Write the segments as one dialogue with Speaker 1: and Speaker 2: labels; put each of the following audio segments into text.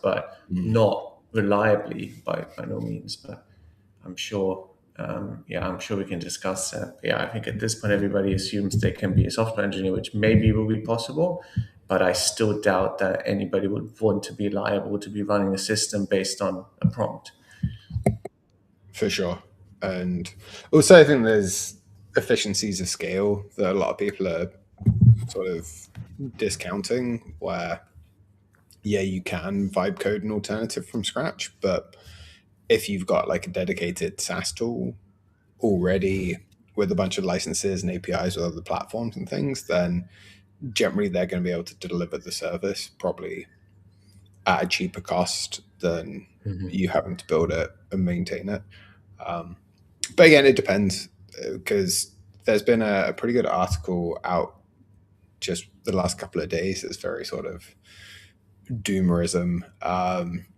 Speaker 1: but not reliably by no means. But I'm sure, I'm sure we can discuss that. Yeah, I think at this point everybody assumes they can be a software engineer, which maybe will be possible, but I still doubt that anybody would want to be liable to be running a system based on a prompt.
Speaker 2: For sure. And also, I think there's efficiencies of scale that a lot of people are sort of discounting, where, yeah, you can vibe code an alternative from scratch, but if you've got like a dedicated SaaS tool already with a bunch of licenses and APIs with other platforms and things, then generally they're going to be able to deliver the service probably at a cheaper cost than you having to build it and maintain it. But again, it depends, because there's been a pretty good article out just the last couple of days that's very sort of doomerism,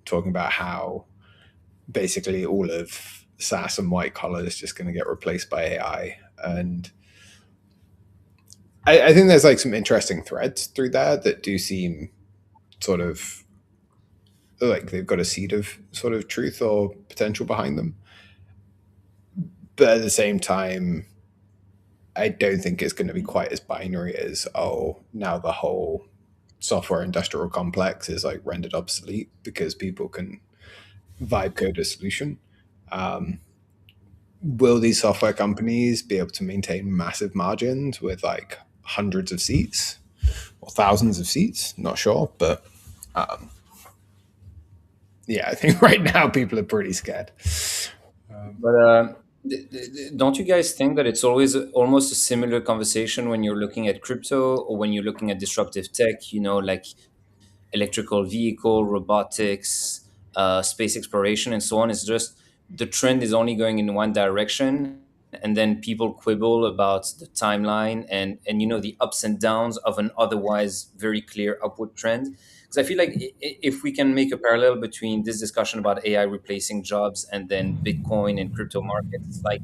Speaker 2: talking about how basically all of SaaS and white collar is just going to get replaced by AI. And I think there's like some interesting threads through there that do seem sort of like they've got a seed of sort of truth or potential behind them. But at the same time, I don't think it's going to be quite as binary as, oh, now the whole software industrial complex is like rendered obsolete because people can vibe code a solution. Will these software companies be able to maintain massive margins with like hundreds of seats or thousands of seats? Not sure, but yeah, I think right now people are pretty scared.
Speaker 3: But don't you guys think that it's always almost a similar conversation when you're looking at crypto or when you're looking at disruptive tech, like electrical vehicle, robotics, space exploration, and so on? It's just the trend is only going in one direction, and then people quibble about the timeline and the ups and downs of an otherwise very clear upward trend. Because I feel like if we can make a parallel between this discussion about AI replacing jobs and then Bitcoin and crypto markets, it's like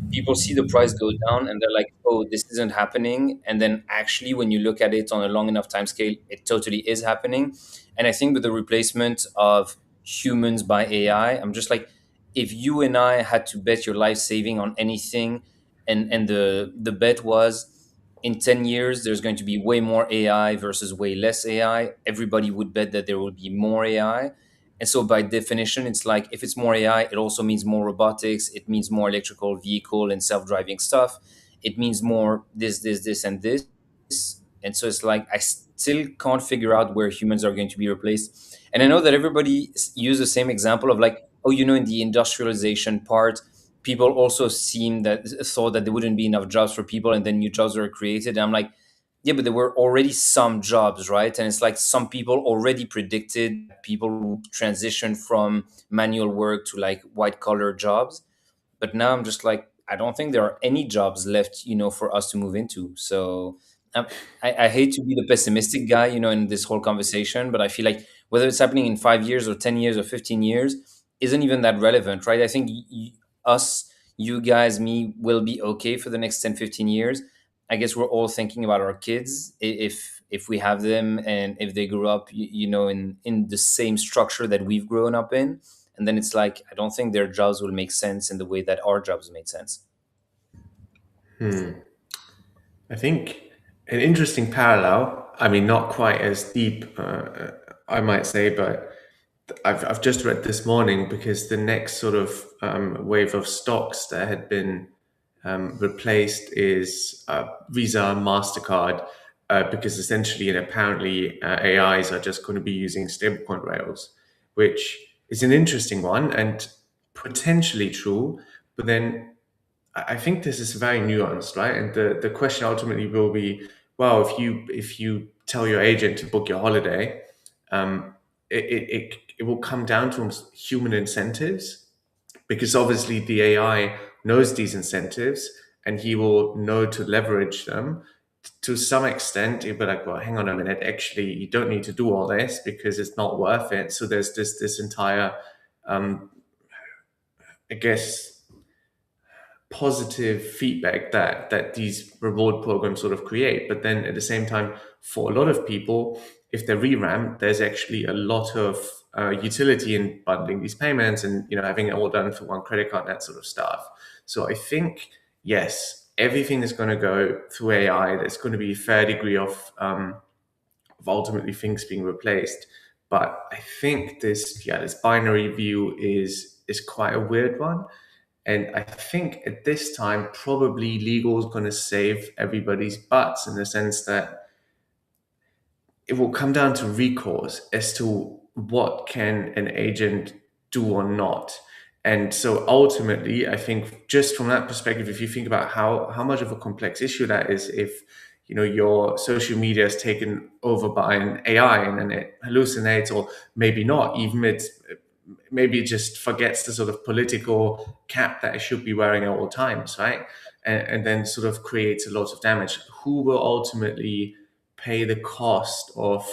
Speaker 3: people see the price go down and they're like, oh, this isn't happening. And then actually, when you look at it on a long enough time scale, it totally is happening. And I think with the replacement of humans by AI, I'm just like, if you and I had to bet your life saving on anything, and the bet was in 10 years, there's going to be way more AI versus way less AI, everybody would bet that there will be more AI. And so, by definition, it's like if it's more AI, it also means more robotics. It means more electrical vehicle and self-driving stuff. It means more this, and this. And so, it's like I still can't figure out where humans are going to be replaced. And I know that everybody use the same example of like, oh, in the industrialization part, people also thought that there wouldn't be enough jobs for people, and then new jobs were created. And I'm like, yeah, but there were already some jobs, right? And it's like some people already predicted people would transition from manual work to like white collar jobs. But now I'm just like, I don't think there are any jobs left, for us to move into. So um, I hate to be the pessimistic guy, in this whole conversation, but I feel like whether it's happening in 5 years or 10 years or 15 years isn't even that relevant, right? I think us, you guys, me will be okay for the next 10, 15 years. I guess we're all thinking about our kids, if we have them and if they grew up, in the same structure that we've grown up in. And then it's like, I don't think their jobs will make sense in the way that our jobs made sense.
Speaker 1: I think an interesting parallel, I mean, not quite as deep, I might say, but I've just read this morning because the next sort of wave of stocks that had been replaced is Visa and MasterCard, because essentially and apparently AIs are just going to be using stablecoin rails, which is an interesting one and potentially true. But then I think this is very nuanced, right? And the question ultimately will be, well, if you tell your agent to book your holiday, it will come down to human incentives, because obviously the AI knows these incentives and he will know to leverage them. To some extent, you'll be like, well, hang on a minute, actually, you don't need to do all this because it's not worth it. So there's this entire, I guess, positive feedback that these reward programs sort of create. But then at the same time, for a lot of people, if they're re-ramped, there's actually a lot of utility in bundling these payments and having it all done for one credit card, that sort of stuff. So I think yes, everything is going to go through AI. There's going to be a fair degree of ultimately things being replaced. But I think this binary view is quite a weird one. And I think at this time, probably legal is going to save everybody's butts in the sense that it will come down to recourse as to what can an agent do or not. And so ultimately, I think just from that perspective, if you think about how much of a complex issue that is, if your social media is taken over by an AI and then it hallucinates, or maybe not, even maybe it just forgets the sort of political cap that it should be wearing at all times, right? And then sort of creates a lot of damage. Who will ultimately pay the cost of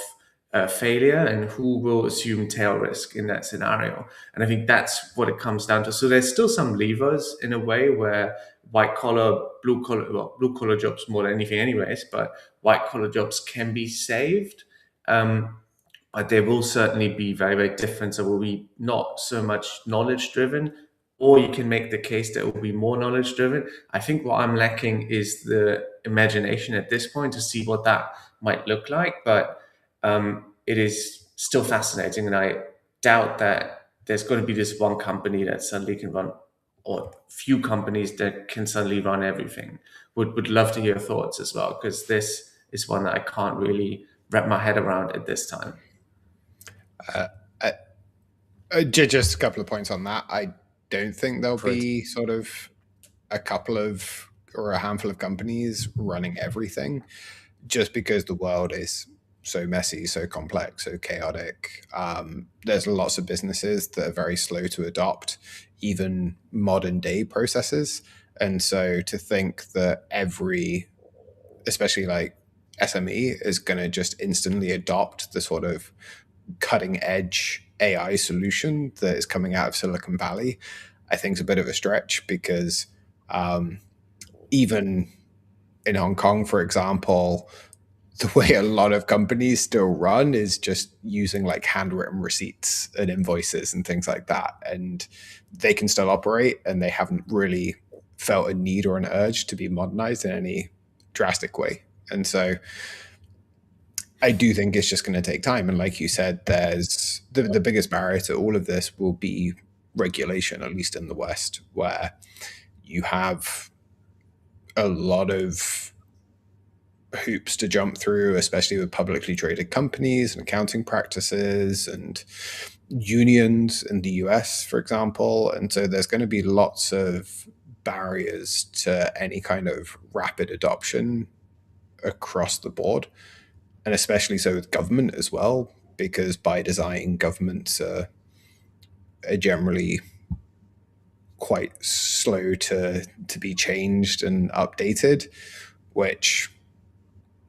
Speaker 1: failure, and who will assume tail risk in that scenario? And I think that's what it comes down to. So there's still some levers in a way where white collar, blue collar jobs more than anything anyways, but white collar jobs can be saved. But they will certainly be very, very different. So will be not so much knowledge driven, or you can make the case that it will be more knowledge driven. I think what I'm lacking is the imagination at this point to see what that might look like. But it is still fascinating, and I doubt that there's going to be this one company that suddenly can run, or few companies that can suddenly run everything. Would love to hear your thoughts as well, because this is one that I can't really wrap my head around at this time.
Speaker 2: Just a couple of points on that. I don't think there'll be sort of a couple of or a handful of companies running everything, just because the world is so messy, so complex, so chaotic. There's lots of businesses that are very slow to adopt even modern day processes. And so to think that every, especially like SME, is going to just instantly adopt the sort of cutting edge AI solution that is coming out of Silicon Valley, I think is a bit of a stretch, because even in Hong Kong, for example, the way a lot of companies still run is just using like handwritten receipts and invoices and things like that. And they can still operate, and they haven't really felt a need or an urge to be modernized in any drastic way. And so I do think it's just going to take time. And like you said, there's the biggest barrier to all of this will be regulation, at least in the West, where you have a lot of hoops to jump through, especially with publicly traded companies and accounting practices and unions in the US, for example. And so there's going to be lots of barriers to any kind of rapid adoption across the board. And especially so with government as well, because by design, governments are generally quite slow to be changed and updated, which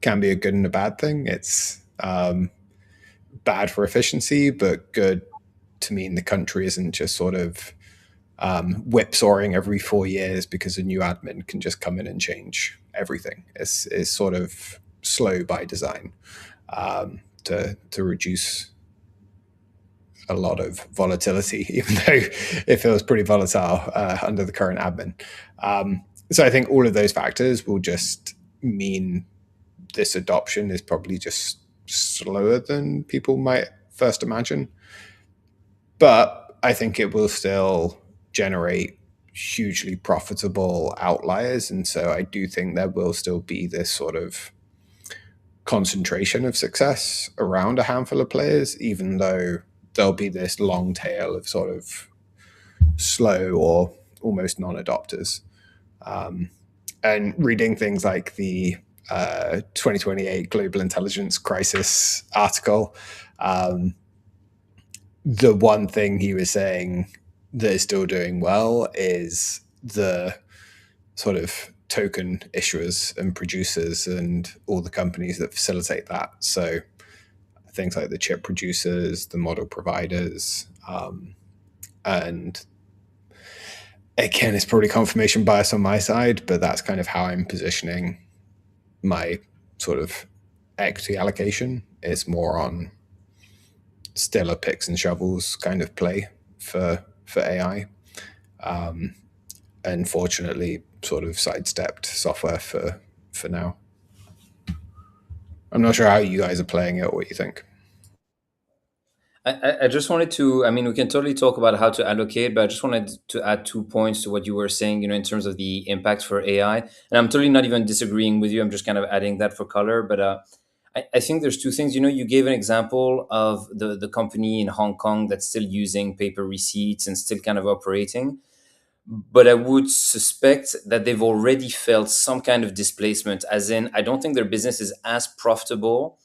Speaker 2: can be a good and a bad thing. It's bad for efficiency, but good to mean the country isn't just sort of whipsawing every 4 years because a new admin can just come in and change everything. It's sort of slow by design to reduce a lot of volatility, even though it feels pretty volatile under the current admin. So I think all of those factors will just mean this adoption is probably just slower than people might first imagine. But I think it will still generate hugely profitable outliers. And so I do think there will still be this sort of concentration of success around a handful of players, even though there'll be this long tail of sort of slow or almost non-adopters. And reading things like the 2028 Global Intelligence Crisis article, the one thing he was saying that is still doing well is the sort of token issuers and producers and all the companies that facilitate that. So things like the chip producers, the model providers, and again, it's probably confirmation bias on my side, but that's kind of how I'm positioning my sort of equity allocation. It's more on still a picks and shovels kind of play for AI. Unfortunately, sort of sidestepped software for now. I'm not sure how you guys are playing it or what you think.
Speaker 3: I just wanted to, I mean, we can totally talk about how to allocate, but I just wanted to add 2 points to what you were saying, in terms of the impact for AI. And I'm totally not even disagreeing with you. I'm just kind of adding that for color. But I think there's two things. You gave an example of the company in Hong Kong that's still using paper receipts and still kind of operating. But I would suspect that they've already felt some kind of displacement, as in, I don't think their business is as profitable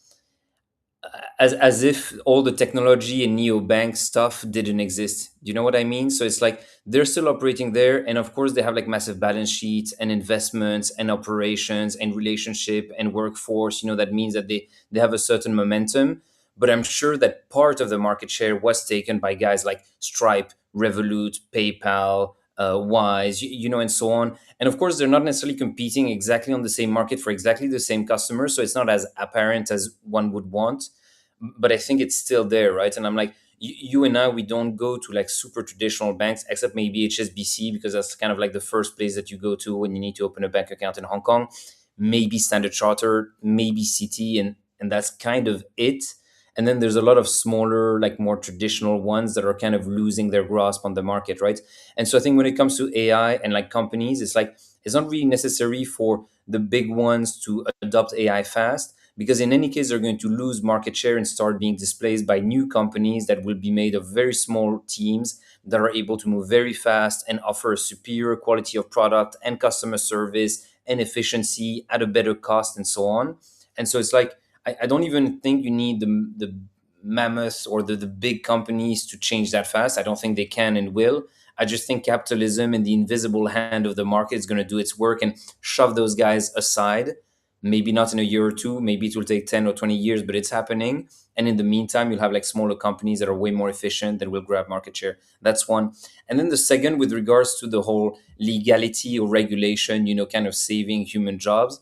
Speaker 3: as if all the technology and neobank stuff didn't exist. Do you know what I mean? So it's like they're still operating there, and of course they have like massive balance sheets and investments and operations and relationship and workforce. That means that they have a certain momentum. But I'm sure that part of the market share was taken by guys like Stripe, Revolut, PayPal, Wise, and so on. And of course, they're not necessarily competing exactly on the same market for exactly the same customers, so it's not as apparent as one would want, but I think it's still there, right? And I'm like, you and I, we don't go to like super traditional banks, except maybe HSBC, because that's kind of like the first place that you go to when you need to open a bank account in Hong Kong. Maybe Standard Chartered, maybe Citi, and that's kind of it. And then there's a lot of smaller, like more traditional ones that are kind of losing their grasp on the market, right? And so I think when it comes to AI and like companies, it's like it's not really necessary for the big ones to adopt AI fast, because in any case they're going to lose market share and start being displaced by new companies that will be made of very small teams that are able to move very fast and offer a superior quality of product and customer service and efficiency at a better cost and so on. And so it's like I don't even think you need the mammoths or the big companies to change that fast. I don't think they can and will. I just think capitalism and the invisible hand of the market is going to do its work and shove those guys aside. Maybe not in a year or two, maybe it will take 10 or 20 years, but it's happening. And in the meantime, you'll have like smaller companies that are way more efficient that will grab market share. That's one. And then the second, with regards to the whole legality or regulation, kind of saving human jobs,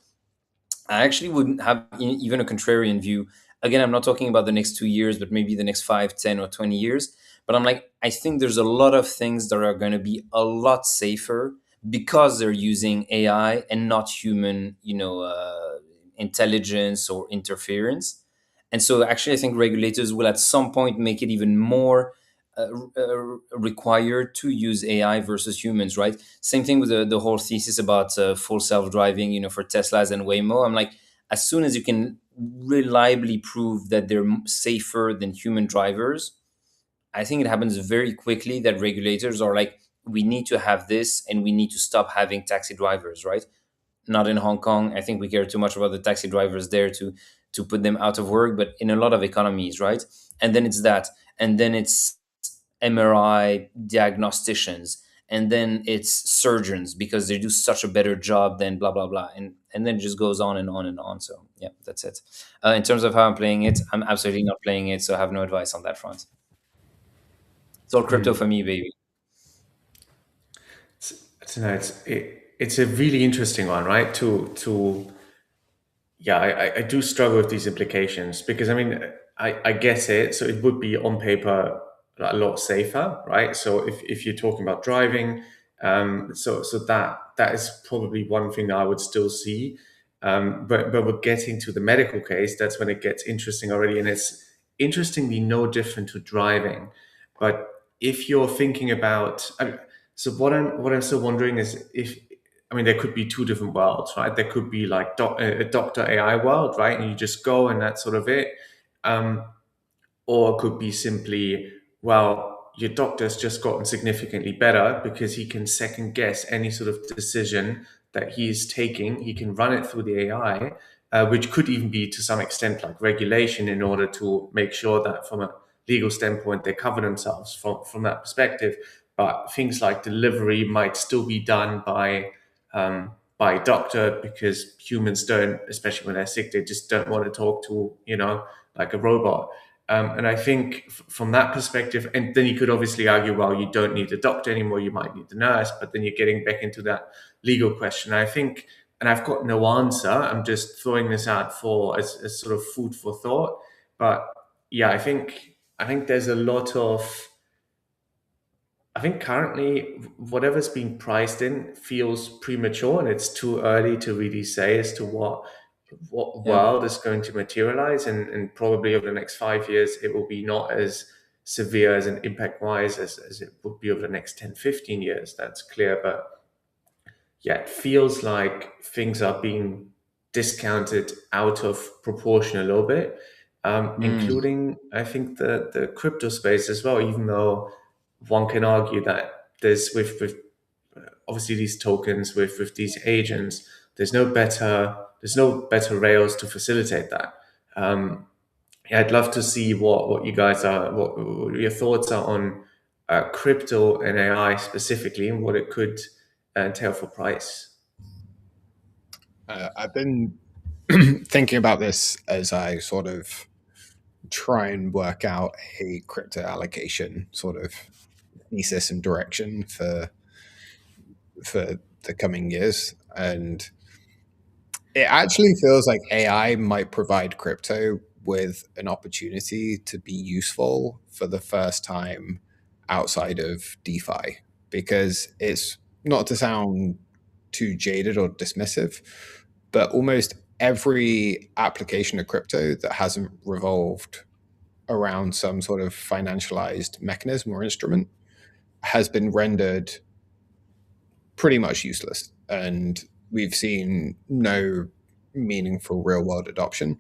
Speaker 3: I actually wouldn't have even a contrarian view. Again, I'm not talking about the next 2 years, but maybe the next 5, 10, or 20 years. But I'm like, I think there's a lot of things that are going to be a lot safer because they're using AI and not human, intelligence or interference. And so actually, I think regulators will at some point make it even more required to use AI versus humans, right? Same thing with the whole thesis about full self-driving, for Teslas and Waymo. I'm like, as soon as you can reliably prove that they're safer than human drivers, I think it happens very quickly that regulators are like, we need to have this and we need to stop having taxi drivers, right? Not in Hong Kong. I think we care too much about the taxi drivers there to put them out of work, but in a lot of economies, right? And then it's that, and then it's MRI diagnosticians, and then it's surgeons because they do such a better job than blah blah blah, and then it just goes on and on and on. So yeah, that's it. In terms of how I'm playing it, I'm absolutely not playing it, so I have no advice on that front. It's all crypto for me, baby.
Speaker 1: It's a really interesting one, right? I do struggle with these implications because I mean I get it. So it would be on paper a lot safer, right? So if you're talking about driving, so that is probably one thing that I would still see. But we're getting to the medical case. That's when it gets interesting already, and it's interestingly no different to driving. But if you're thinking about, so what I'm still wondering is if, I mean, there could be two different worlds, right? There could be like a doctor AI world, right? And you just go and that's sort of it. Or it could be simply, well, your doctor's just gotten significantly better because he can second guess any sort of decision that he's taking. He can run it through the AI, which could even be to some extent like regulation in order to make sure that from a legal standpoint, they cover themselves from that perspective. But things like delivery might still be done by a doctor because humans don't, especially when they're sick, they just don't want to talk to, like a robot. And I think from that perspective, and then you could obviously argue, well, you don't need a doctor anymore, you might need the nurse, but then you're getting back into that legal question. I think, and I've got no answer, I'm just throwing this out for as sort of food for thought. But yeah, I think there's a lot of, I think currently whatever's being priced in feels premature, and it's too early to really say as to what
Speaker 3: Yeah.
Speaker 1: world is going to materialize. And probably over the next 5 years, it will be not as severe as an impact wise as it would be over the next 10, 15 years. That's clear. But yeah, it feels like things are being discounted out of proportion a little bit, including, I think, the crypto space as well, even though one can argue that there's with obviously these tokens with these agents, there's no better rails to facilitate that. Yeah, I'd love to see what you guys are, what your thoughts are on crypto and AI specifically, and what it could entail for price.
Speaker 2: I've been thinking about this as I sort of try and work out a crypto allocation sort of thesis and direction for the coming years. And it actually feels like AI might provide crypto with an opportunity to be useful for the first time outside of DeFi, because it's not to sound too jaded or dismissive, but almost every application of crypto that hasn't revolved around some sort of financialized mechanism or instrument has been rendered pretty much useless. And we've seen no meaningful real world adoption.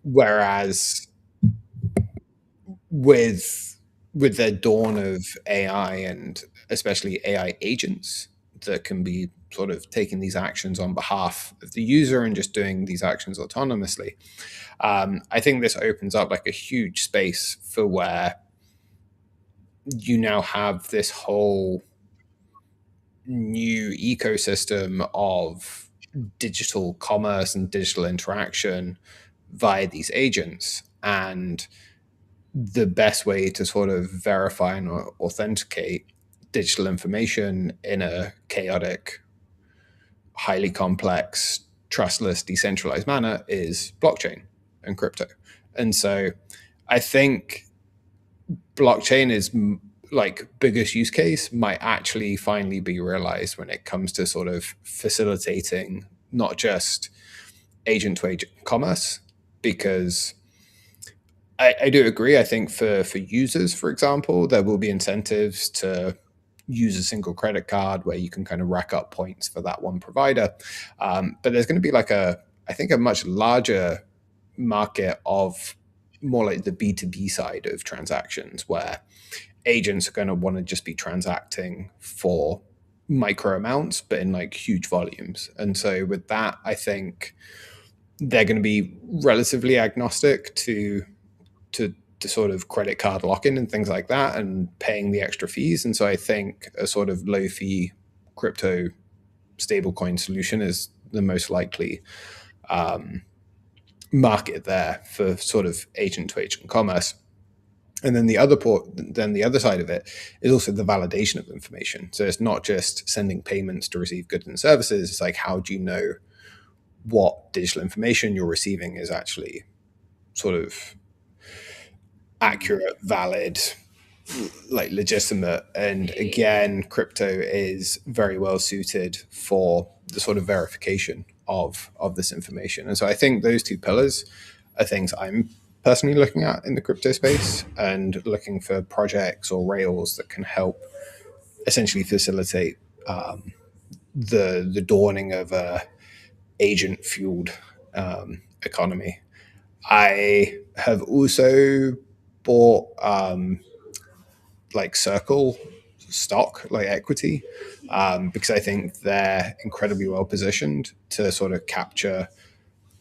Speaker 2: Whereas with the dawn of AI, and especially AI agents that can be sort of taking these actions on behalf of the user and just doing these actions autonomously, I think this opens up like a huge space for where you now have this whole new ecosystem of digital commerce and digital interaction via these agents. And the best way to sort of verify and authenticate digital information in a chaotic, highly complex, trustless, decentralized manner is blockchain and crypto. And so I think blockchain is like biggest use case might actually finally be realized when it comes to sort of facilitating not just agent to agent commerce, because I do agree. I think for users, for example, there will be incentives to use a single credit card where you can kind of rack up points for that one provider. But there's going to be like I think a much larger market of more like the B2B side of transactions, where agents are going to want to just be transacting for micro amounts, but in like huge volumes. And so with that, I think they're going to be relatively agnostic to sort of credit card lock-in and things like that, and paying the extra fees. And so I think a sort of low fee crypto stablecoin solution is the most likely market there for sort of agent to agent commerce. And then the other side of it is also the validation of information. So it's not just sending payments to receive goods and services. It's like, how do you know what digital information you're receiving is actually sort of accurate, valid, like legitimate? And again, crypto is very well suited for the sort of verification of this information. And so I think those two pillars are things I'm personally looking at in the crypto space, and looking for projects or rails that can help essentially facilitate the dawning of a agent fueled economy. I have also bought like Circle stock, like equity, because I think they're incredibly well positioned to sort of capture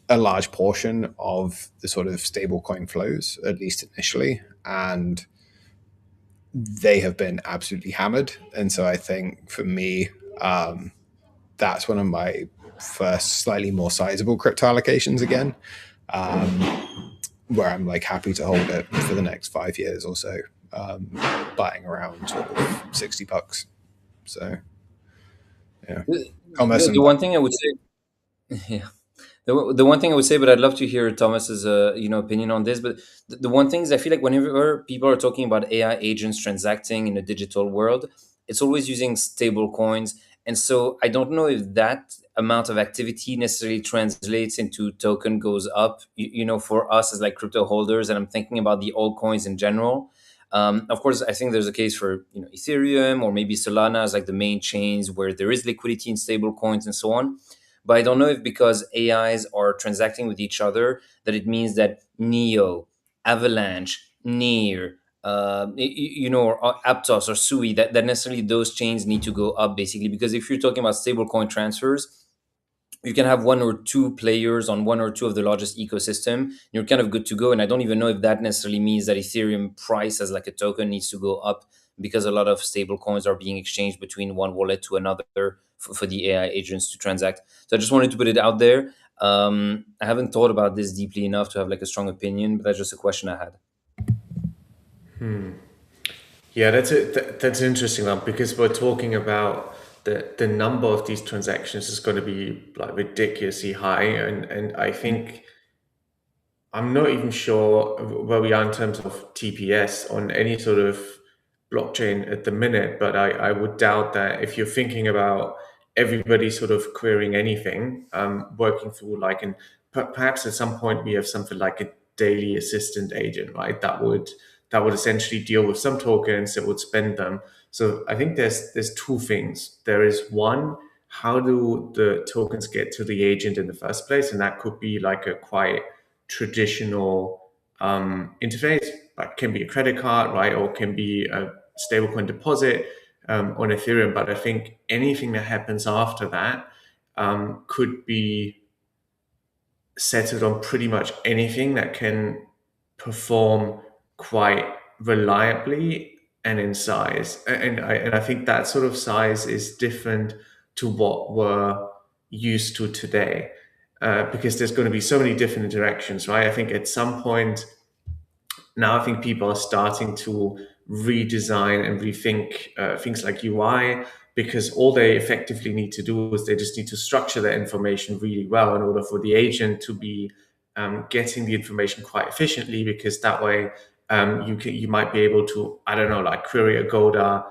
Speaker 2: a large portion of the sort of stablecoin flows, at least initially. And they have been absolutely hammered. And so I think for me, that's one of my first slightly more sizable crypto allocations again. where I'm like happy to hold it for the next 5 years or so, buying around sort of $60. So yeah, Thomas
Speaker 3: The
Speaker 2: and
Speaker 3: one thing I would say, yeah, the one thing I would say, but I'd love to hear Thomas's opinion on this. But the one thing is, I feel like whenever people are talking about AI agents transacting in a digital world, it's always using stable coins, and so I don't know if that amount of activity necessarily translates into token goes up. For us as like crypto holders, and I'm thinking about the altcoins in general. Of course, I think there's a case for Ethereum or maybe Solana as like the main chains where there is liquidity in stable coins and so on. But I don't know if because AIs are transacting with each other, that it means that Neo, Avalanche, Near, or Aptos or Sui, that necessarily those chains need to go up basically. Because if you're talking about stablecoin transfers, you can have one or two players on one or two of the largest ecosystem. You're kind of good to go. And I don't even know if that necessarily means that Ethereum price as like a token needs to go up because a lot of stable coins are being exchanged between one wallet to another for the AI agents to transact. So I just wanted to put it out there. I haven't thought about this deeply enough to have like a strong opinion, but that's just a question I had.
Speaker 1: Yeah, that's an interesting one because we're talking about the number of these transactions is going to be like ridiculously high, and I think I'm not even sure where we are in terms of TPS on any sort of blockchain at the minute, but I would doubt that if you're thinking about everybody sort of querying anything, working through like, and perhaps at some point we have something like a daily assistant agent, right? That would essentially deal with some tokens that would spend them. So I think there's two things. There is one, how do the tokens get to the agent in the first place? And that could be like a quite traditional interface, like can be a credit card, right, or can be a stablecoin deposit on Ethereum. But I think anything that happens after that could be settled on pretty much anything that can perform quite reliably and in size. And I think that sort of size is different to what we're used to today. Because there's going to be so many different interactions, right? I think at some point now, I think people are starting to redesign and rethink things like UI, because all they effectively need to do is they just need to structure their information really well in order for the agent to be getting the information quite efficiently, because that way you might be able to, I don't know, like query Agoda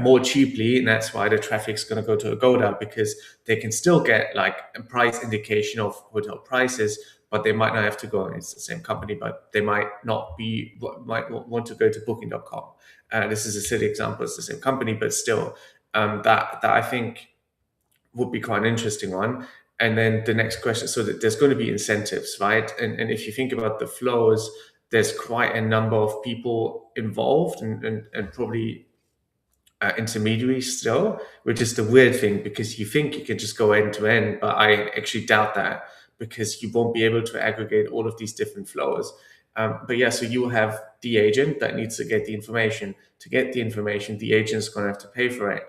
Speaker 1: more cheaply, and that's why the traffic's going to go to Agoda, because they can still get like a price indication of hotel prices, but they might not have to go. It's the same company, but they might not be, might want to go to Booking.com. This is a silly example. It's the same company, but still, that I think would be quite an interesting one. And then the next question, so that there's going to be incentives, right? And if you think about the flows, there's quite a number of people involved and probably intermediaries still, which is the weird thing, because you think you can just go end to end, but I actually doubt that, because you won't be able to aggregate all of these different flows. But yeah, so you have the agent that needs to get the information. To get the information, the agent's going to have to pay for it.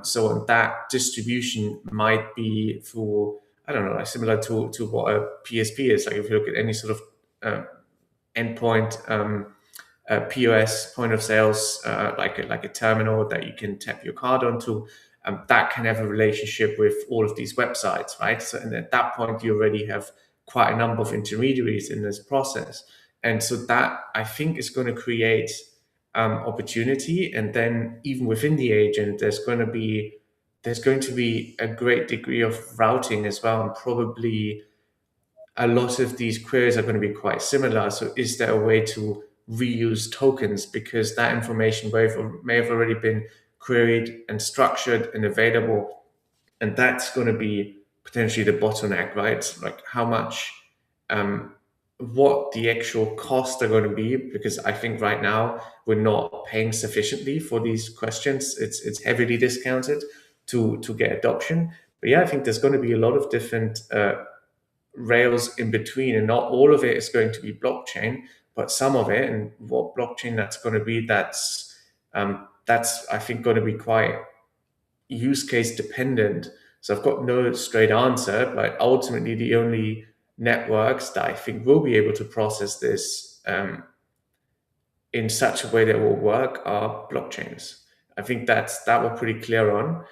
Speaker 1: So that distribution might be through, I don't know, like similar to what a PSP is. Like if you look at any sort of endpoint POS, point of sales, like a terminal that you can tap your card onto, that can have a relationship with all of these websites, right? So, and at that point, you already have quite a number of intermediaries in this process, and so that I think is going to create opportunity. And then even within the agent, there's going to be a great degree of routing as well, and probably a lot of these queries are going to be quite similar. So is there a way to reuse tokens, because that information may have already been queried and structured and available, and that's going to be potentially the bottleneck, right? Like how much, what the actual costs are going to be, because I think right now we're not paying sufficiently for these questions. It's heavily discounted to get adoption. But yeah, I think there's going to be a lot of different rails in between, and not all of it is going to be blockchain, but some of it. And what blockchain that's going to be, that's I think going to be quite use case dependent. So I've got no straight answer, but ultimately the only networks that I think will be able to process this in such a way that will work are blockchains. I think that we're pretty clear on,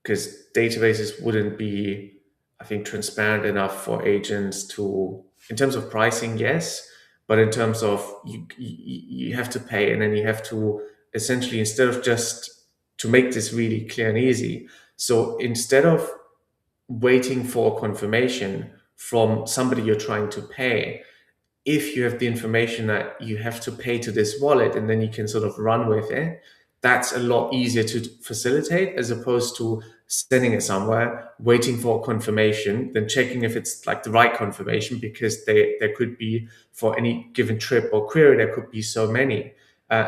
Speaker 1: because databases wouldn't be, I think, transparent enough for agents to, in terms of pricing, yes, but in terms of you have to pay, and then you have to essentially, instead of just to make this really clear and easy, so instead of waiting for confirmation from somebody you're trying to pay, if you have the information that you have to pay to this wallet and then you can sort of run with it, that's a lot easier to facilitate, as opposed to sending it somewhere, waiting for confirmation, then checking if it's like the right confirmation, because there could be, for any given trip or query, there could be so many.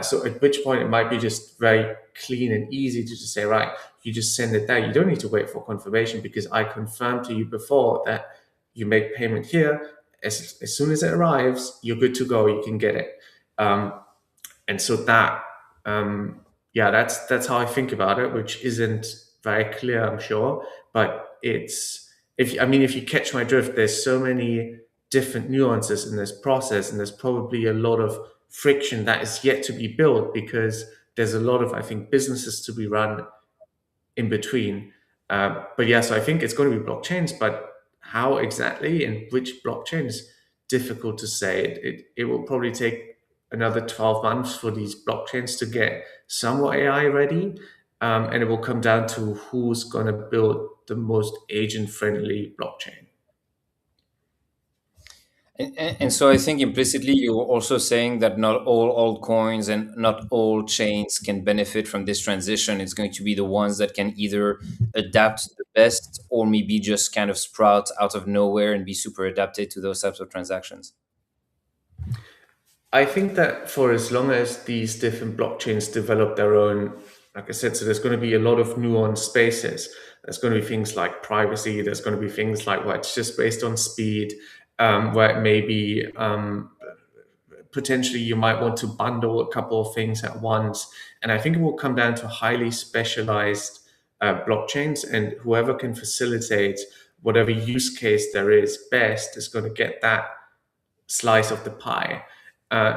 Speaker 1: So at which point it might be just very clean and easy to just say, right, you just send it there. You don't need to wait for confirmation, because I confirmed to you before that you make payment here. As soon as it arrives, you're good to go. You can get it. And so that, that's how I think about it, which isn't very clear, I'm sure. But it's, if you catch my drift, there's so many different nuances in this process, and there's probably a lot of friction that is yet to be built, because there's a lot of, I think, businesses to be run in between. But yeah, so I think it's going to be blockchains, but how exactly and which blockchain is difficult to say. It will probably take another 12 months for these blockchains to get somewhat AI ready. And it will come down to who's going to build the most agent-friendly blockchain.
Speaker 3: And so I think implicitly you're also saying that not all altcoins and not all chains can benefit from this transition. It's going to be the ones that can either adapt the best, or maybe just kind of sprout out of nowhere and be super adapted to those types of transactions.
Speaker 1: I think that for as long as these different blockchains develop their own, like I said, so there's going to be a lot of nuanced spaces. There's going to be things like privacy. There's going to be things like, well, it's just based on speed, where it may be potentially you might want to bundle a couple of things at once. And I think it will come down to highly specialized blockchains, and whoever can facilitate whatever use case there is best is going to get that slice of the pie.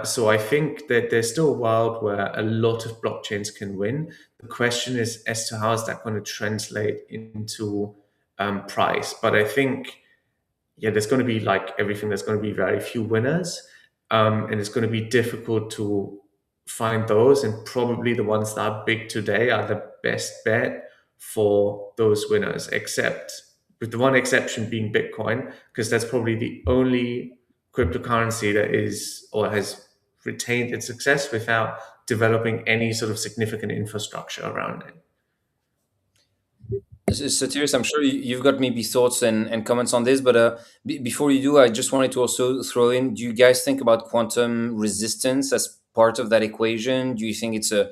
Speaker 1: So I think that there's still a world where a lot of blockchains can win. The question is as to how is that going to translate into price. But I think, there's going to be, like everything, there's going to be very few winners, and it's going to be difficult to find those. And probably the ones that are big today are the best bet for those winners, except with the one exception being Bitcoin, because that's probably the only cryptocurrency that is or has retained its success without developing any sort of significant infrastructure around it.
Speaker 3: Satiris, I'm sure you've got maybe thoughts and comments on this, but before you do, I just wanted to also throw in, do you guys think about quantum resistance as part of that equation? Do you think it's a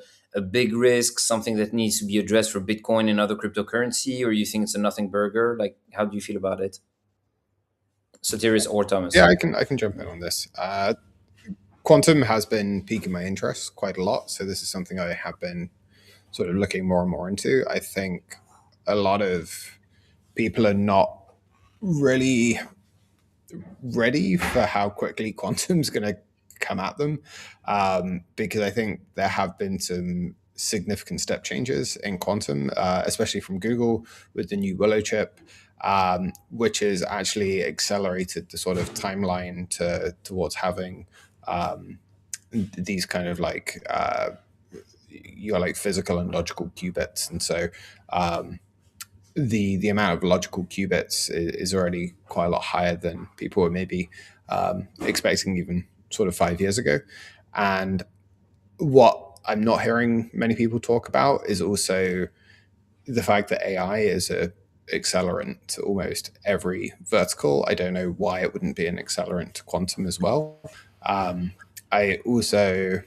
Speaker 3: big risk, something that needs to be addressed for Bitcoin and other cryptocurrency, or you think it's a nothing burger? Like, how do you feel about it? Satiris or Thomas?
Speaker 2: Yeah, I can jump in on this. Quantum has been piquing my interest quite a lot, so this is something I have been sort of looking more and more into. I think a lot of people are not really ready for how quickly quantum's going to come at them, because I think there have been some significant step changes in quantum, especially from Google with the new Willow chip, which has actually accelerated the sort of timeline towards having these kind of like your like physical and logical qubits. And so the amount of logical qubits is already quite a lot higher than people were maybe expecting even sort of 5 years ago. And what I'm not hearing many people talk about is also the fact that AI is a accelerant to almost every vertical. I don't know why it wouldn't be an accelerant to quantum as well. I also,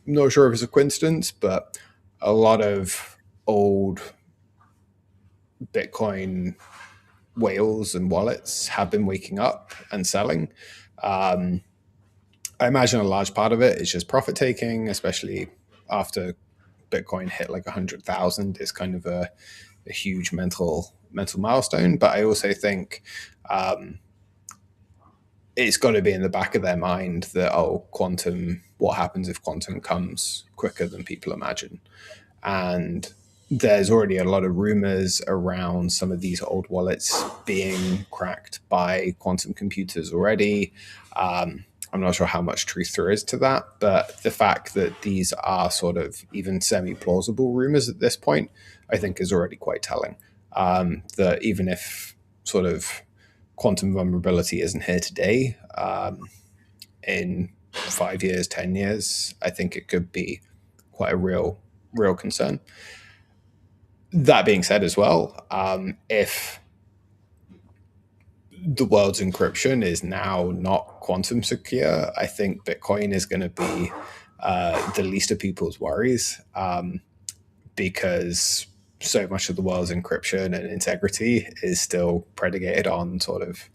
Speaker 2: I'm not sure if it's a coincidence, but a lot of old Bitcoin whales and wallets have been waking up and selling. I imagine a large part of it is just profit taking, especially after Bitcoin hit like 100,000. It's kind of a huge mental mental milestone, but I also think it's got to be in the back of their mind that, quantum, what happens if quantum comes quicker than people imagine? And there's already a lot of rumors around some of these old wallets being cracked by quantum computers already. I'm not sure how much truth there is to that, but the fact that these are sort of even semi-plausible rumors at this point, I think is already quite telling. That even if sort of quantum vulnerability isn't here today, in 5 years, 10 years, I think it could be quite a real concern. That being said, as well, if the world's encryption is now not quantum secure, I think Bitcoin is going to be the least of people's worries, because so much of the world's encryption and integrity is still predicated on sort of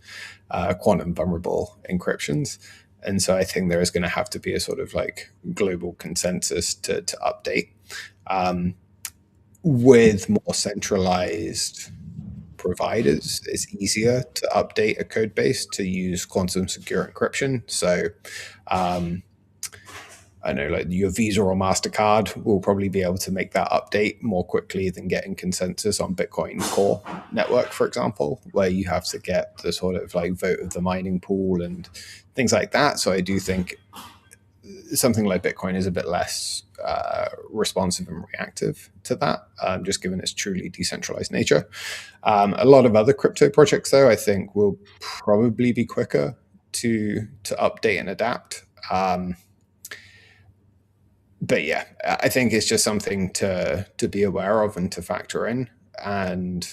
Speaker 2: quantum vulnerable encryptions. And so I think there is going to have to be a sort of like global consensus to update. With more centralized providers, it's easier to update a code base to use quantum secure encryption. So I know like your Visa or MasterCard will probably be able to make that update more quickly than getting consensus on Bitcoin Core network, for example, where you have to get the sort of like vote of the mining pool and things like that. So I do think something like Bitcoin is a bit less responsive and reactive to that, just given its truly decentralized nature. A lot of other crypto projects, though, I think will probably be quicker to update and adapt. But yeah, I think it's just something to be aware of and to factor in. And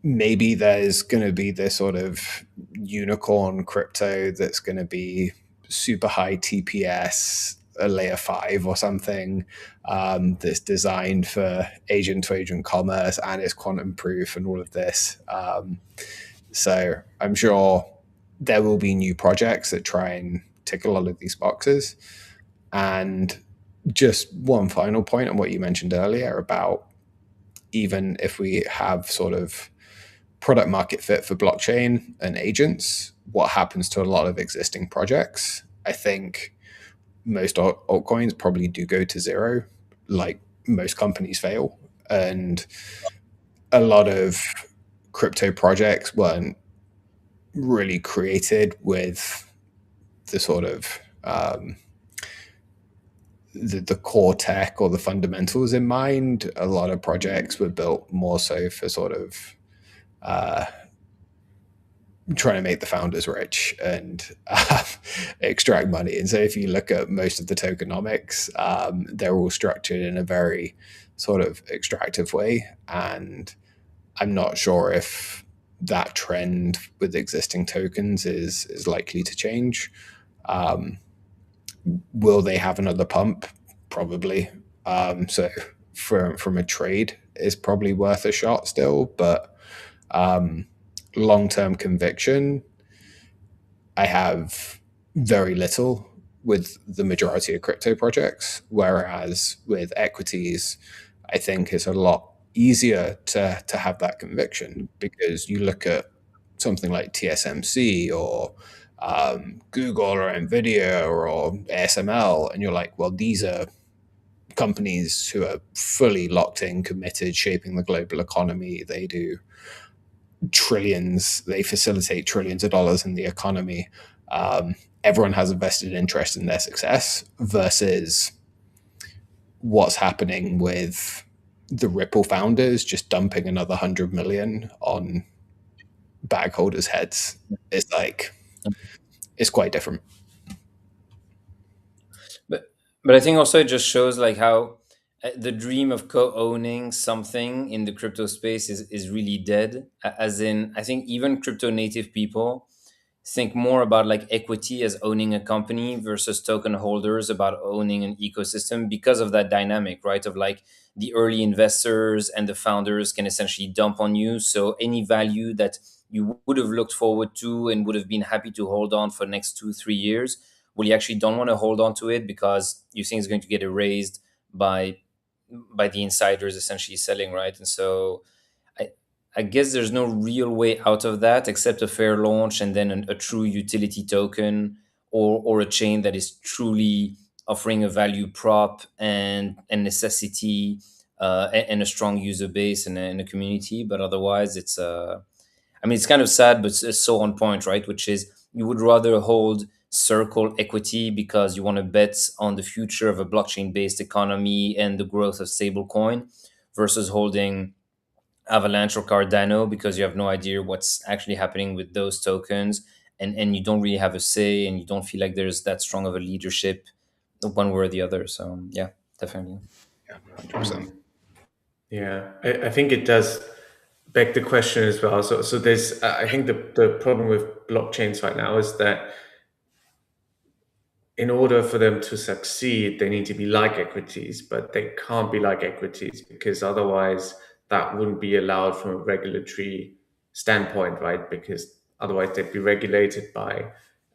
Speaker 2: maybe there's going to be this sort of unicorn crypto that's going to be super high TPS, a layer 5 or something, that's designed for agent-to-agent commerce and is quantum proof and all of this. So I'm sure there will be new projects that try and tick a lot of these boxes. And just one final point on what you mentioned earlier about even if we have sort of product market fit for blockchain and agents, what happens to a lot of existing projects? I think most altcoins probably do go to zero, like most companies fail. And a lot of crypto projects weren't really created with the sort of the core tech or the fundamentals in mind. A lot of projects were built more so for sort of trying to make the founders rich and extract money. And so if you look at most of the tokenomics, they're all structured in a very sort of extractive way. And I'm not sure if that trend with existing tokens is likely to change. Will they have another pump? Probably. So from a trade, is probably worth a shot still, but long-term conviction, I have very little with the majority of crypto projects, whereas with equities, I think it's a lot easier to have that conviction, because you look at something like TSMC or Google or Nvidia or ASML, and you're like, well, these are companies who are fully locked in, committed, shaping the global economy. They do trillions, they facilitate trillions of dollars in the economy. Everyone has a vested interest in their success, versus what's happening with the Ripple founders just dumping another 100 million on bag holders' heads. It's like, it's quite different.
Speaker 3: But I think also it just shows like how the dream of co-owning something in the crypto space is really dead. As in, I think even crypto native people think more about like equity as owning a company versus token holders about owning an ecosystem, because of that dynamic, right? Of like the early investors and the founders can essentially dump on you. So any value that you would have looked forward to and would have been happy to hold on for the next 2-3 years, well, you actually don't want to hold on to it because you think it's going to get erased by the insiders essentially selling, right? And so I guess there's no real way out of that except a fair launch and then a true utility token, or a chain that is truly offering a value prop and necessity, and a strong user base and a community. But otherwise, it's I mean, it's kind of sad, but it's so on point, right? Which is you would rather hold Circle equity because you want to bet on the future of a blockchain-based economy and the growth of stablecoin, versus holding Avalanche or Cardano because you have no idea what's actually happening with those tokens, and you don't really have a say, and you don't feel like there's that strong of a leadership one way or the other. So yeah, definitely.
Speaker 2: Yeah, 100%.
Speaker 1: Yeah, I think it does beg the question as well. So there's, I think the problem with blockchains right now is that in order for them to succeed, they need to be like equities, but they can't be like equities because otherwise that wouldn't be allowed from a regulatory standpoint, right? Because otherwise they'd be regulated by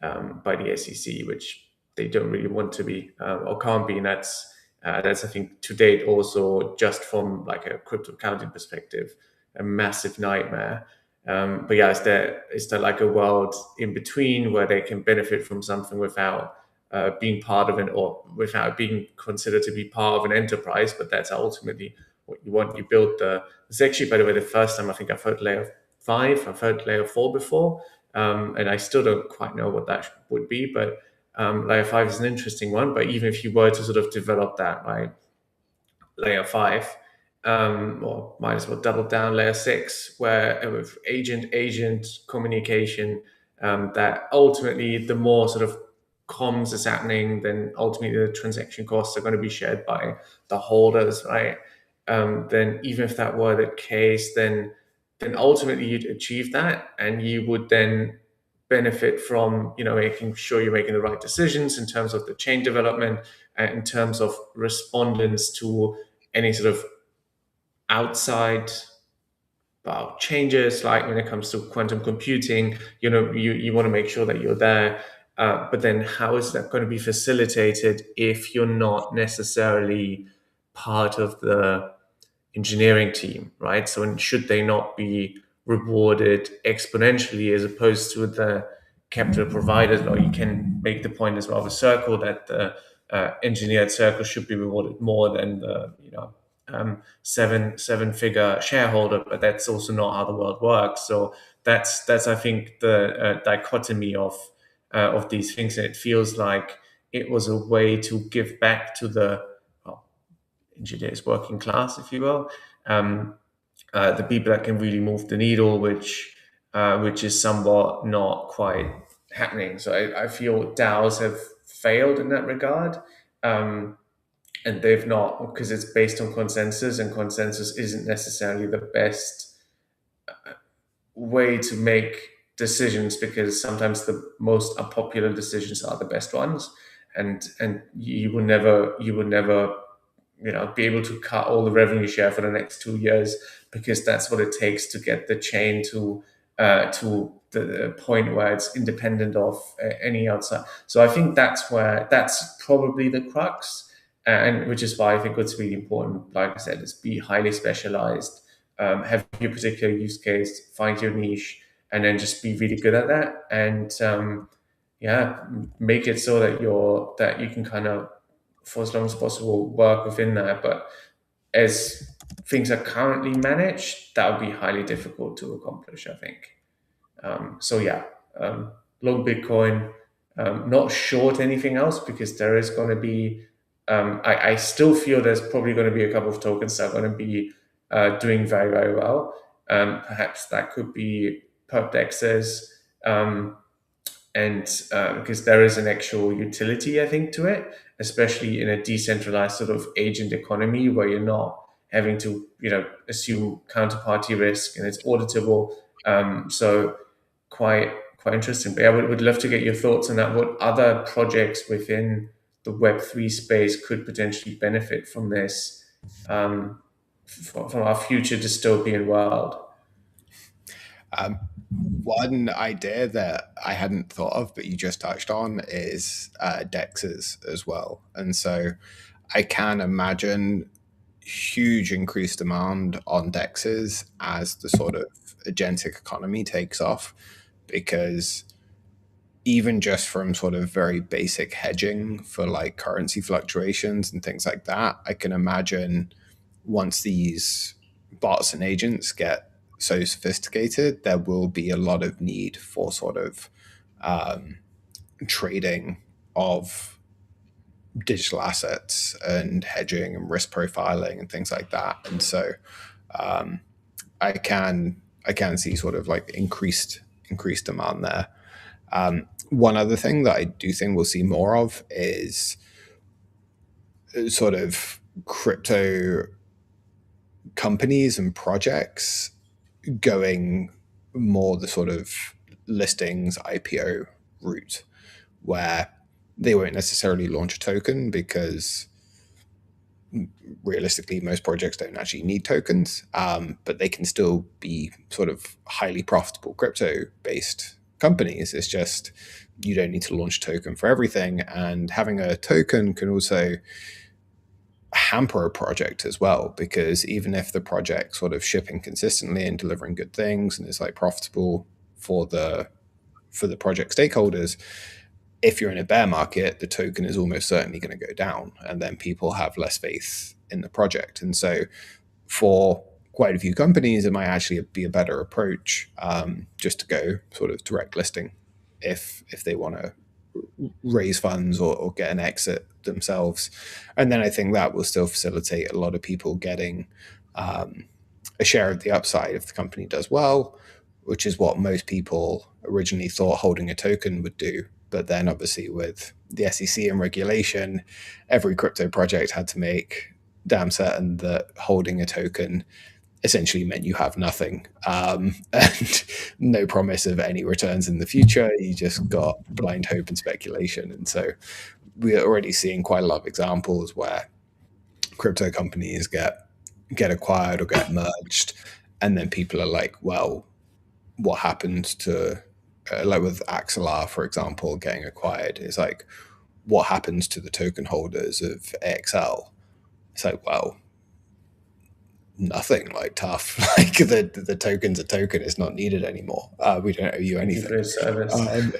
Speaker 1: the SEC, which they don't really want to be or can't be. And that's I think to date also just from like a crypto accounting perspective, a massive nightmare. But yeah, is there like a world in between where they can benefit from something without being part of it or without being considered to be part of an enterprise? But that's ultimately what you want. You build it's actually, by the way, the first time I think I've heard layer 5, I've heard layer 4 before. And I still don't quite know what that would be, but layer 5 is an interesting one. But even if you were to sort of develop that, right, layer 5, or might as well double down layer 6, where with agent communication, that ultimately the more sort of comms is happening, then ultimately the transaction costs are going to be shared by the holders, right? Then even if that were the case, then ultimately you'd achieve that, and you would then benefit from making sure you're making the right decisions in terms of the chain development and in terms of respondents to any sort of outside changes, like when it comes to quantum computing. You want to make sure that you're there, but then how is that going to be facilitated if you're not necessarily part of the engineering team, right? So should they not be rewarded exponentially as opposed to the capital providers? Or you can make the point as well of a Circle that the engineered Circle should be rewarded more than the seven-figure shareholder, but that's also not how the world works. So that's I think the dichotomy of these things, and it feels like it was a way to give back to the engineers working class, if you will, the people that can really move the needle, which is somewhat not quite happening. So I feel DAOs have failed in that regard. And they've not, because it's based on consensus, and consensus isn't necessarily the best way to make decisions, because sometimes the most unpopular decisions are the best ones, and you would never be able to cut all the revenue share for the next 2 years, because that's what it takes to get the chain to the point where it's independent of any outside. So I think that's probably the crux. And which is why I think it's really important, like I said, is be highly specialized, have your particular use case, find your niche, and then just be really good at that. And make it so that you can kind of, for as long as possible, work within that. But as things are currently managed, that would be highly difficult to accomplish, I think. Long Bitcoin, not short anything else, because there is going to be I still feel there's probably going to be a couple of tokens that are going to be doing very, very well. Perhaps that could be perp dexes, and because there is an actual utility, I think, to it, especially in a decentralized sort of agent economy where you're not having to, assume counterparty risk, and it's auditable. So quite interesting. But I would love to get your thoughts on that. What other projects within the Web3 space could potentially benefit from this, from our future dystopian world?
Speaker 2: One idea that I hadn't thought of, but you just touched on, is DEXs as well. And so I can imagine huge increased demand on dexes as the sort of agentic economy takes off, because even just from sort of very basic hedging for like currency fluctuations and things like that, I can imagine once these bots and agents get so sophisticated, there will be a lot of need for sort of trading of digital assets and hedging and risk profiling and things like that. And so I can see sort of like increased demand there. One other thing that I do think we'll see more of is sort of crypto companies and projects going more the sort of listings IPO route, where they won't necessarily launch a token because realistically most projects don't actually need tokens, but they can still be sort of highly profitable crypto based companies. It's just you don't need to launch a token for everything, and having a token can also hamper a project as well, because even if the project sort of shipping consistently and delivering good things and is like profitable for the project stakeholders, if you're in a bear market, the token is almost certainly going to go down, and then people have less faith in the project. And so for quite a few companies, it might actually be a better approach just to go sort of direct listing if they want to raise funds or get an exit themselves. And then I think that will still facilitate a lot of people getting a share of the upside if the company does well, which is what most people originally thought holding a token would do. But then obviously with the SEC and regulation, every crypto project had to make damn certain that holding a token essentially meant you have nothing, and no promise of any returns in the future. You just got blind hope and speculation. And so we're already seeing quite a lot of examples where crypto companies get acquired or get merged, and then people are like, well, what happened to like with Axelar, for example, getting acquired, is like, what happens to the token holders of AXL? It's like, well, nothing. Like, tough. Like the token's a token, it's not needed anymore. We don't owe you anything.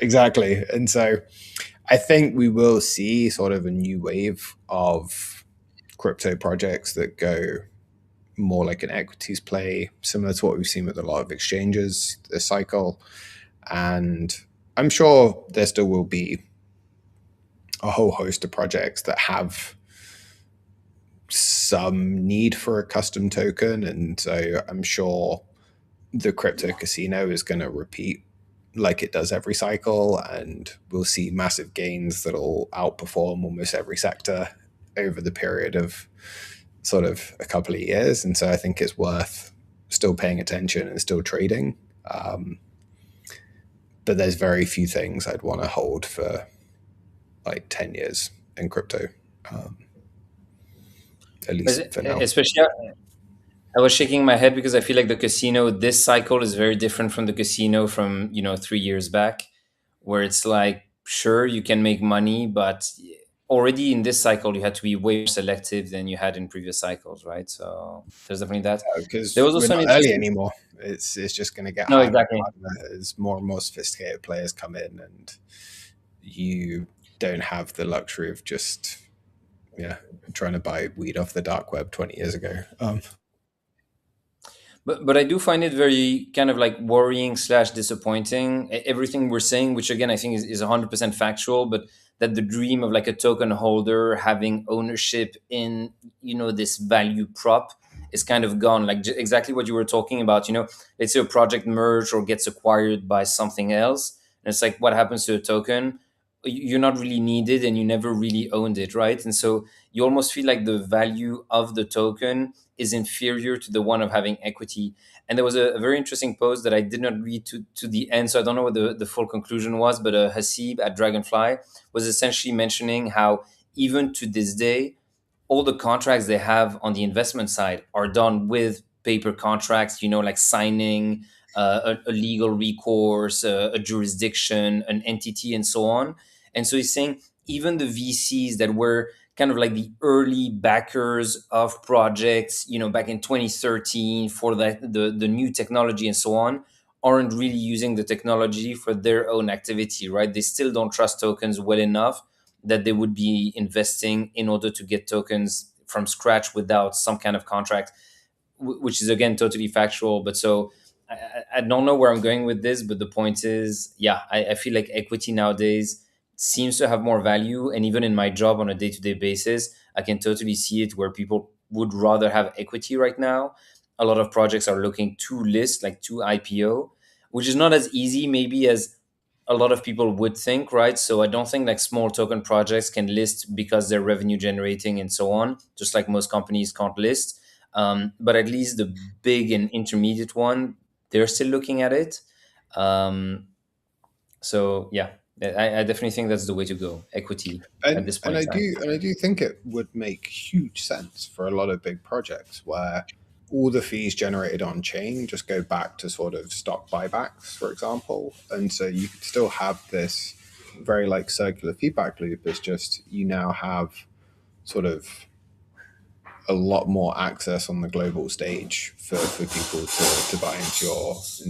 Speaker 2: Exactly. And so I think we will see sort of a new wave of crypto projects that go more like an equities play, similar to what we've seen with a lot of exchanges this cycle. And I'm sure there still will be a whole host of projects that have some need for a custom token. And so I'm sure the crypto casino is going to repeat like it does every cycle, and we'll see massive gains that'll outperform almost every sector over the period of sort of a couple of years. And so I think it's worth still paying attention and still trading. But there's very few things I'd want to hold for like 10 years in crypto, at least for now.
Speaker 3: Especially, I was shaking my head because I feel like the casino this cycle is very different from the casino from 3 years back, where it's like, sure, you can make money, but already in this cycle you had to be way more selective than you had in previous cycles, right? So there's definitely that.
Speaker 2: Because
Speaker 3: there was
Speaker 2: we're
Speaker 3: also
Speaker 2: not early anymore. It's just going to get harder
Speaker 3: exactly.
Speaker 2: and harder as more and more sophisticated players come in, and you don't have the luxury of just trying to buy weed off the dark web 20 years ago.
Speaker 3: But I do find it very kind of like worrying / disappointing, everything we're saying, which again I think is 100% factual, but that the dream of like a token holder having ownership in this value prop is kind of gone. Like exactly what you were talking about. Let's say a project merge or gets acquired by something else, and it's like, what happens to a token? You're not really needed, and you never really owned it, right? And so you almost feel like the value of the token is inferior to the one of having equity. And there was a very interesting post that I did not read to the end, so I don't know what the full conclusion was, but Hasib at Dragonfly was essentially mentioning how even to this day, all the contracts they have on the investment side are done with paper contracts, like signing a legal recourse, a jurisdiction, an entity, and so on. And so he's saying even the VCs that were kind of like the early backers of projects, back in 2013 for the new technology and so on, aren't really using the technology for their own activity, right? They still don't trust tokens well enough that they would be investing in order to get tokens from scratch without some kind of contract, which is again totally factual. But so I don't know where I'm going with this, but the point is, yeah, I feel like equity nowadays seems to have more value. And even in my job on a day-to-day basis, I can totally see it where people would rather have equity right now. A lot of projects are looking to list, like to IPO, which is not as easy maybe as a lot of people would think, right? So I don't think like small token projects can list because they're revenue generating and so on, just like most companies can't list. But at least the big and intermediate one, they're still looking at it. So yeah, I definitely think that's the way to go. Equity at this point
Speaker 2: And
Speaker 3: in time.
Speaker 2: I do think it would make huge sense for a lot of big projects where all the fees generated on chain just go back to sort of stock buybacks, for example. And so you could still have this very like circular feedback loop. It's just you now have sort of a lot more access on the global stage for people to buy into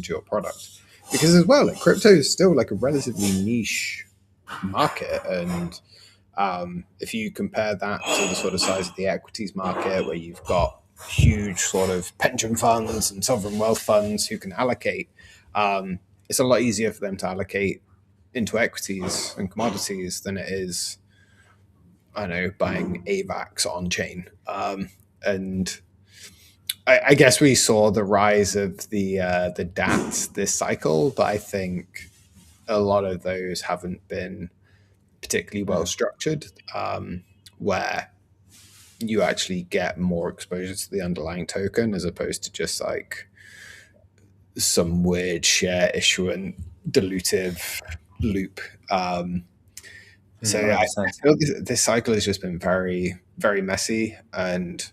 Speaker 2: your product. Because as well, like crypto is still like a relatively niche market, and if you compare that to the sort of size of the equities market, where you've got huge sort of pension funds and sovereign wealth funds who can allocate, it's a lot easier for them to allocate into equities and commodities than it is, I don't know, buying AVAX on chain. And I guess we saw the rise of the DATs this cycle, but I think a lot of those haven't been particularly well structured, where you actually get more exposure to the underlying token as opposed to just like some weird share issuant dilutive loop. So I feel this cycle has just been very, very messy. And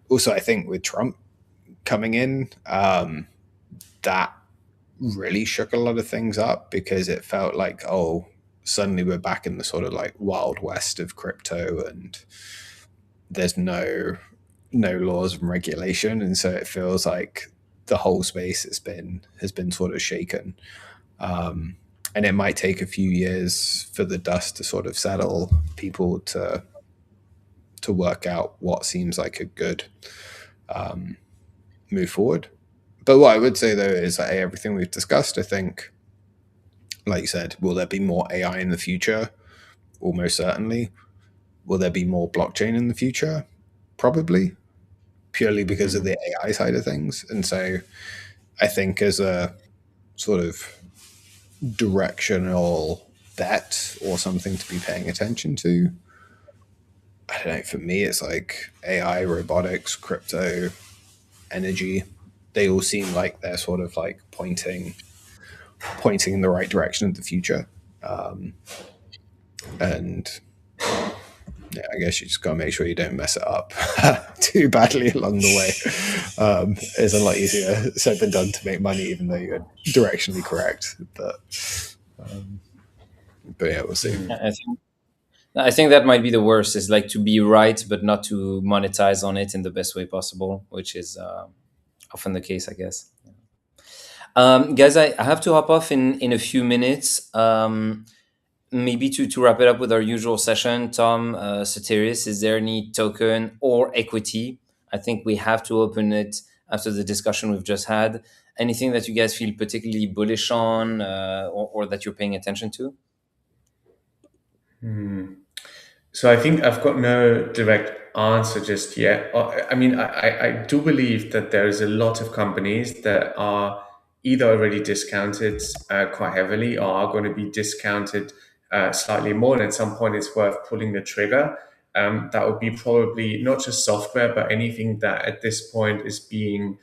Speaker 2: also I think with Trump coming in, that really shook a lot of things up, because it felt like, oh, suddenly we're back in the sort of like wild west of crypto, and there's no laws and regulation, and so it feels like the whole space has been sort of shaken. And it might take a few years for the dust to sort of settle, people to work out what seems like a good move forward. But what I would say though is that everything we've discussed, I think, like you said, will there be more AI in the future? Almost certainly. Will there be more blockchain in the future? Probably, purely because of the AI side of things. And so I think as a sort of directional bet or something to be paying attention to, I don't know, for me it's like AI, robotics, crypto, energy. They all seem like they're sort of like pointing in the right direction of the future. And yeah, I guess you just gotta make sure you don't mess it up too badly along the way. It's a lot easier said than done to make money, even though you're directionally correct. But yeah, we'll see.
Speaker 3: I think that might be the worst, is like to be right but not to monetize on it in the best way possible, which is often the case, I guess. Guys, I have to hop off in a few minutes. Maybe to wrap it up with our usual session, Tom, Soterius, is there any token or equity? I think we have to open it after the discussion we've just had. Anything that you guys feel particularly bullish on, or that you're paying attention to?
Speaker 1: So I think I've got no direct answer just yet. I mean, I do believe that there is a lot of companies that are either already discounted quite heavily or are going to be discounted slightly more. And at some point, it's worth pulling the trigger. That would be probably not just software, but anything that at this point is being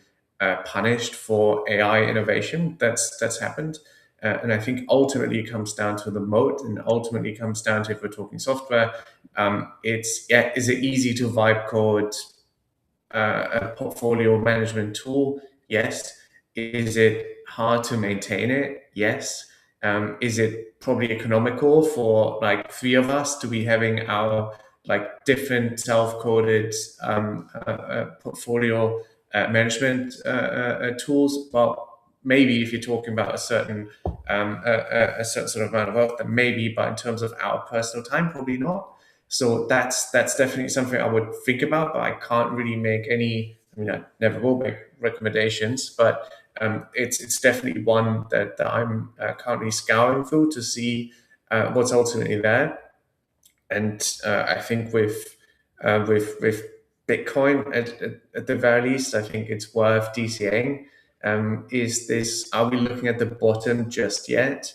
Speaker 1: punished for AI innovation that's happened. And I think ultimately it comes down to the moat, and ultimately comes down to, if we're talking software, is it easy to vibe code a portfolio management tool? Yes. Is it hard to maintain it? Yes. Is it probably economical for like three of us to be having our like different self-coded portfolio management tools. But maybe if you're talking about a certain sort of amount of work, then maybe. But in terms of our personal time, probably not. So that's definitely something I would think about, but I can't really make any. I mean, I never will make recommendations, but it's definitely one that I'm currently scouring through to see what's ultimately there. And I think with Bitcoin at the very least, I think it's worth DCAing. Are we looking at the bottom just yet?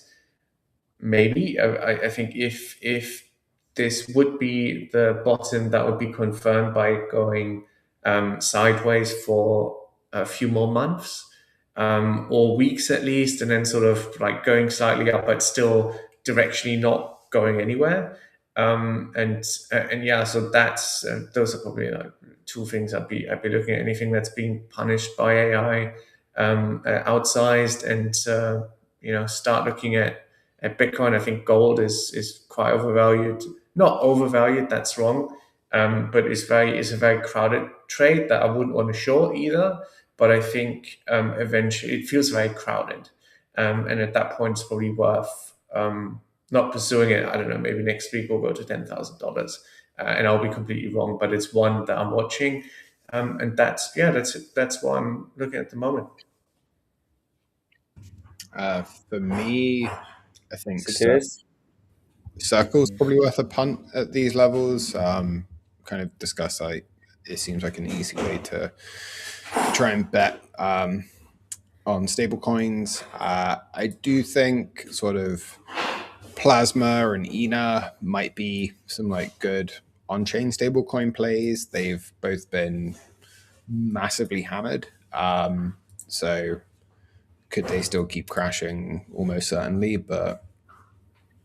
Speaker 1: Maybe. I think if this would be the bottom, that would be confirmed by going sideways for a few more months or weeks at least, and then sort of like going slightly up, but still directionally not going anywhere. And yeah, so that's those are probably like two things I'd be looking at. Anything that's being punished by AI, outsized, and start looking at Bitcoin. I think gold is quite overvalued. Not overvalued, that's wrong. But it's a very crowded trade that I wouldn't want to short either. But I think eventually it feels very crowded, and at that point it's probably worth not pursuing it. I don't know. Maybe next week we'll go to $10,000, and I'll be completely wrong. But it's one that I'm watching, and that's what I'm looking at the moment.
Speaker 2: For me, I think
Speaker 3: Satiris?
Speaker 2: Circle's probably worth a punt at these levels. Kind of discuss like it seems like an easy way to try and bet on stable coins. I do think sort of Plasma and ENA might be some like good on-chain stablecoin plays. They've both been massively hammered. So could they still keep crashing? Almost certainly. But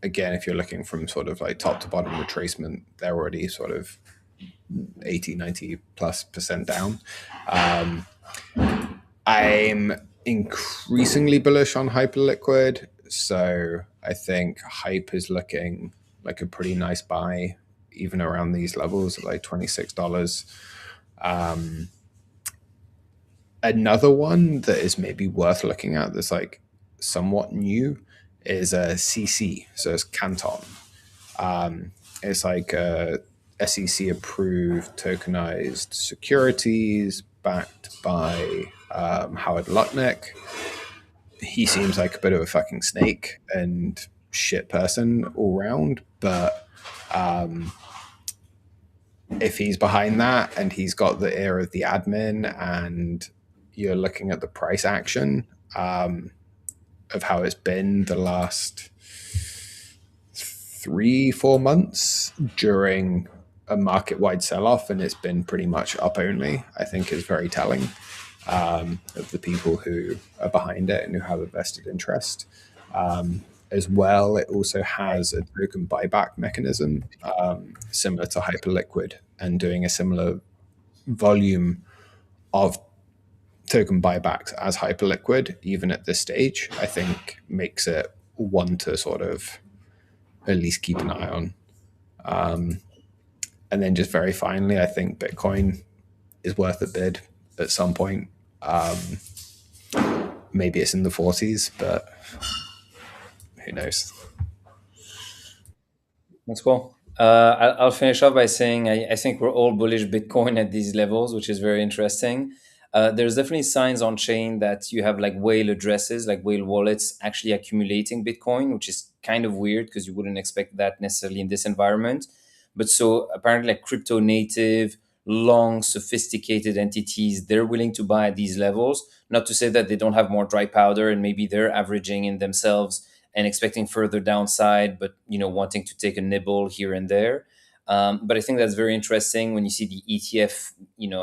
Speaker 2: again, if you're looking from sort of like top to bottom retracement, they're already sort of 80, 90+% down. I'm increasingly bullish on Hyperliquid. So I think Hype is looking like a pretty nice buy, even around these levels at like $26. Another one that is maybe worth looking at that's like somewhat new is a CC. So it's Canton. It's like a SEC approved tokenized securities backed by Howard Lutnick. He seems like a bit of a fucking snake and shit person all round, but if he's behind that and he's got the ear of the admin and you're looking at the price action of how it's been the last 3-4 months during a market-wide sell-off, and it's been pretty much up only, I think is very telling of the people who are behind it and who have a vested interest. As well, it also has a token buyback mechanism similar to Hyperliquid, and doing a similar volume of token buybacks as Hyperliquid, even at this stage, I think makes it one to sort of at least keep an eye on. And then just very finally, I think Bitcoin is worth a bid at some point. Maybe it's in the 40s, but who knows?
Speaker 3: That's cool. I'll finish off by saying I think we're all bullish Bitcoin at these levels, which is very interesting. There's definitely signs on chain that you have like whale addresses, like whale wallets actually accumulating Bitcoin, which is kind of weird because you wouldn't expect that necessarily in this environment. But so apparently like crypto native, long, sophisticated entities, they're willing to buy at these levels. Not to say that they don't have more dry powder and maybe they're averaging in themselves and expecting further downside, but wanting to take a nibble here and there. But I think that's very interesting when you see the ETF,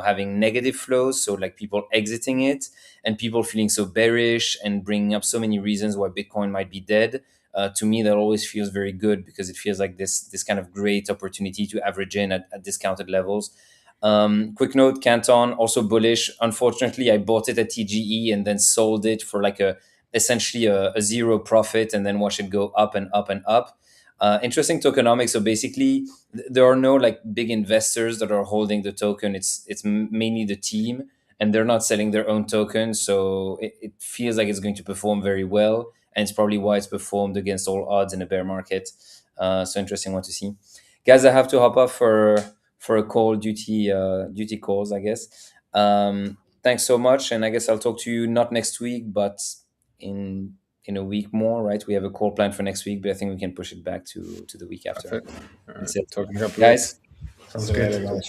Speaker 3: having negative flows, so like people exiting it and people feeling so bearish and bringing up so many reasons why Bitcoin might be dead. To me, that always feels very good because it feels like this kind of great opportunity to average in at discounted levels. Quick note, Canton, also bullish. Unfortunately, I bought it at TGE and then sold it for like essentially a zero profit and then watch it go up and up and up. Interesting tokenomics. So basically, there are no like big investors that are holding the token. It's mainly the team, and they're not selling their own token. So it feels like it's going to perform very well, and it's probably why it's performed against all odds in a bear market. So interesting one to see. Guys, I have to hop off for a call, duty calls, I guess. Thanks so much, and I guess I'll talk to you not next week, but in a week more, right? We have a call plan for next week, but I think we can push it back to the week after.
Speaker 2: Perfect. All right.
Speaker 3: That's it.
Speaker 2: Talking a couple of
Speaker 3: Guys,
Speaker 2: weeks.
Speaker 1: Sounds
Speaker 2: See you
Speaker 1: good.
Speaker 2: later, guys.